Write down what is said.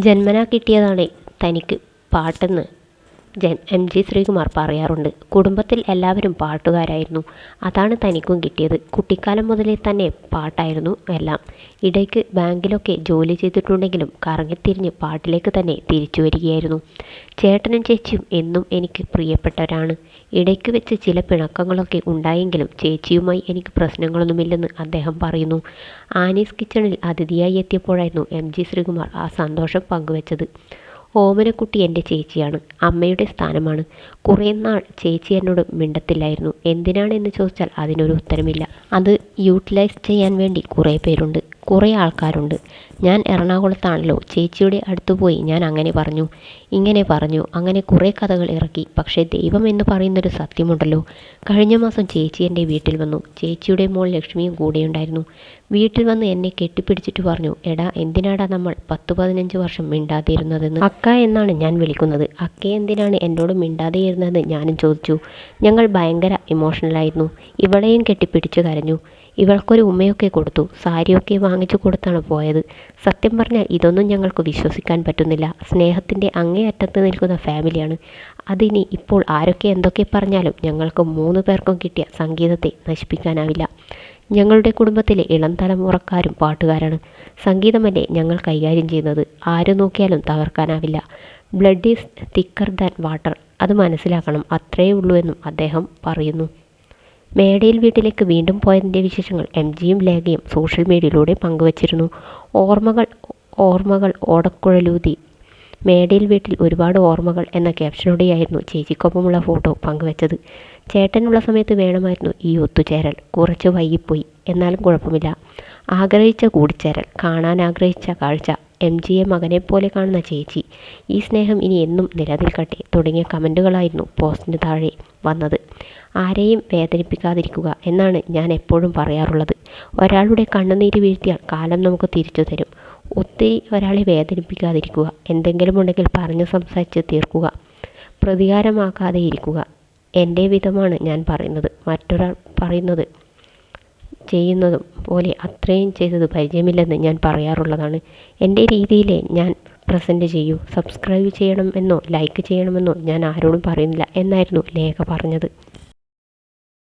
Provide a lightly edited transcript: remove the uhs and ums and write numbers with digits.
ജന്മനാ കിട്ടിയതാണ് തനിക്ക് പാട്ടെന്ന് എം.ജി. ശ്രീകുമാർ പറയാറുണ്ട്. കുടുംബത്തിൽ എല്ലാവരും പാട്ടുകാരായിരുന്നു. അതാണ് തനിക്കും കിട്ടിയത്. കുട്ടിക്കാലം മുതലേ തന്നെ പാട്ടായിരുന്നു എല്ലാം. ഇടയ്ക്ക് ബാങ്കിലൊക്കെ ജോലി ചെയ്തിട്ടുണ്ടെങ്കിലും കറങ്ങിത്തിരിഞ്ഞ് പാട്ടിലേക്ക് തന്നെ തിരിച്ചു വരികയായിരുന്നു. ചേട്ടനും ചേച്ചിയും എന്നും എനിക്ക് പ്രിയപ്പെട്ടവരാണ്. ഇടയ്ക്ക് വെച്ച് ചില പിണക്കങ്ങളൊക്കെ ഉണ്ടായെങ്കിലും ചേച്ചിയുമായി എനിക്ക് പ്രശ്നങ്ങളൊന്നുമില്ലെന്ന് അദ്ദേഹം പറയുന്നു. ആനീസ് കിച്ചണിൽ അതിഥിയായി എത്തിയപ്പോഴായിരുന്നു എം.ജി. ശ്രീകുമാർ ആ സന്തോഷം പങ്കുവച്ചത്. ഓമനക്കുട്ടി എൻ്റെ ചേച്ചിയാണ്. അമ്മയുടെ സ്ഥാനമാണ്. കുറേ നാൾ ചേച്ചി എന്നോട് മിണ്ടത്തില്ലായിരുന്നു. എന്തിനാണെന്ന് ചോദിച്ചാൽ അതിനൊരു ഉത്തരമില്ല. അത് യൂട്ടിലൈസ് ചെയ്യാൻ വേണ്ടി കുറേ പേരുണ്ട്, കുറേ ആൾക്കാരുണ്ട്. ഞാൻ എറണാകുളത്താണല്ലോ. ചേച്ചിയുടെ അടുത്ത് പോയി ഞാൻ അങ്ങനെ പറഞ്ഞു, ഇങ്ങനെ പറഞ്ഞു, അങ്ങനെ കുറേ കഥകൾ ഇറക്കി. പക്ഷേ ദൈവം എന്ന് പറയുന്നൊരു സത്യമുണ്ടല്ലോ. കഴിഞ്ഞ മാസം ചേച്ചി എൻ്റെ വീട്ടിൽ വന്നു. ചേച്ചിയുടെ മോൾ ലക്ഷ്മിയും കൂടെയുണ്ടായിരുന്നു. വീട്ടിൽ വന്ന് എന്നെ കെട്ടിപ്പിടിച്ചിട്ട് പറഞ്ഞു, എടാ എന്തിനാടാ നമ്മൾ 10-15 വർഷം മിണ്ടാതിരുന്നതെന്ന്. അക്ക എന്നാണ് ഞാൻ വിളിക്കുന്നത്. അക്ക എന്തിനാണ് എന്നോട് മിണ്ടാതെയിരുന്നതെന്ന് ഞാനും ചോദിച്ചു. ഞങ്ങൾ ഭയങ്കര ഇമോഷണലായിരുന്നു. ഇവളെയും കെട്ടിപ്പിടിച്ചു കരഞ്ഞു. ഇവൾക്കൊരു ഉമ്മയൊക്കെ കൊടുത്തു. സാരിയൊക്കെ വാങ്ങിച്ചു കൊടുത്താണ് പോയത്. സത്യം പറഞ്ഞാൽ ഇതൊന്നും ഞങ്ങൾക്ക് വിശ്വസിക്കാൻ പറ്റുന്നില്ല. സ്നേഹത്തിൻ്റെ അങ്ങേയറ്റത്ത് നിൽക്കുന്ന ഫാമിലിയാണ്. അതിനി ഇപ്പോൾ ആരൊക്കെ എന്തൊക്കെ പറഞ്ഞാലും ഞങ്ങൾക്ക് 3 പേർക്കും കിട്ടിയ സംഗീതത്തെ നശിപ്പിക്കാനാവില്ല. ഞങ്ങളുടെ കുടുംബത്തിലെ ഇളം തലമുറക്കാരും പാട്ടുകാരാണ്. സംഗീതമല്ലേ ഞങ്ങൾ കൈകാര്യം ചെയ്യുന്നത്. ആര് നോക്കിയാലും തകർക്കാനാവില്ല. Blood is thicker than water. അത് മനസ്സിലാക്കണം. അത്രയേ ഉള്ളൂ എന്നും അദ്ദേഹം പറയുന്നു. മേടയിൽ വീട്ടിലേക്ക് വീണ്ടും പോയതിൻ്റെ വിശേഷങ്ങൾ എം.ജിയും ലേഖയും സോഷ്യൽ മീഡിയയിലൂടെ പങ്കുവച്ചിരുന്നു. ഓർമ്മകൾ ഓടക്കുഴലൂതി മേടയിൽ വീട്ടിൽ ഒരുപാട് ഓർമ്മകൾ എന്ന ക്യാപ്ഷനോടെയായിരുന്നു ചേച്ചിക്കൊപ്പമുള്ള ഫോട്ടോ പങ്കുവച്ചത്. ചേട്ടനുള്ള സമയത്ത് വേണമായിരുന്നു ഈ ഒത്തുചേരൽ. കുറച്ച് വൈകിപ്പോയി, എന്നാലും കുഴപ്പമില്ല. ആഗ്രഹിച്ച കൂടിച്ചേരൽ, കാണാൻ ആഗ്രഹിച്ച കാഴ്ച, എം.ജിയെ മകനെപ്പോലെ കാണുന്ന ചേച്ചി, ഈ സ്നേഹം ഇനി എന്നും നിലനിൽക്കട്ടെ തുടങ്ങിയ കമൻറ്റുകളായിരുന്നു പോസ്റ്റിന് താഴെ വന്നത്. ആരെയും വേദനിപ്പിക്കാതിരിക്കുക എന്നാണ് ഞാൻ എപ്പോഴും പറയാറുള്ളത്. ഒരാളുടെ കണ്ണുനീര് വീഴ്ത്തിയാൽ കാലം നമുക്ക് തിരിച്ചു തരും. ഒത്തിരി ഒരാളെ വേദനിപ്പിക്കാതിരിക്കുക. എന്തെങ്കിലും ഉണ്ടെങ്കിൽ പറഞ്ഞ് സംസാരിച്ച് തീർക്കുക. പ്രതികാരമാക്കാതെ ഇരിക്കുക. എൻ്റെ വിധമാണ് ഞാൻ പറയുന്നത്. മറ്റൊരാൾ പറയുന്നത് ചെയ്യുന്നതും പോലെ അത്രയും ചെയ്തത് പരിചയമില്ലെന്ന് ഞാൻ പറയാറുള്ളതാണ്. എൻ്റെ രീതിയിലേ ഞാൻ പ്രസൻറ്റ് ചെയ്യൂ. സബ്സ്ക്രൈബ് ചെയ്യണമെന്നോ ലൈക്ക് ചെയ്യണമെന്നോ ഞാൻ ആരോടും പറയുന്നില്ല എന്നായിരുന്നു ലേഖ പറഞ്ഞത്.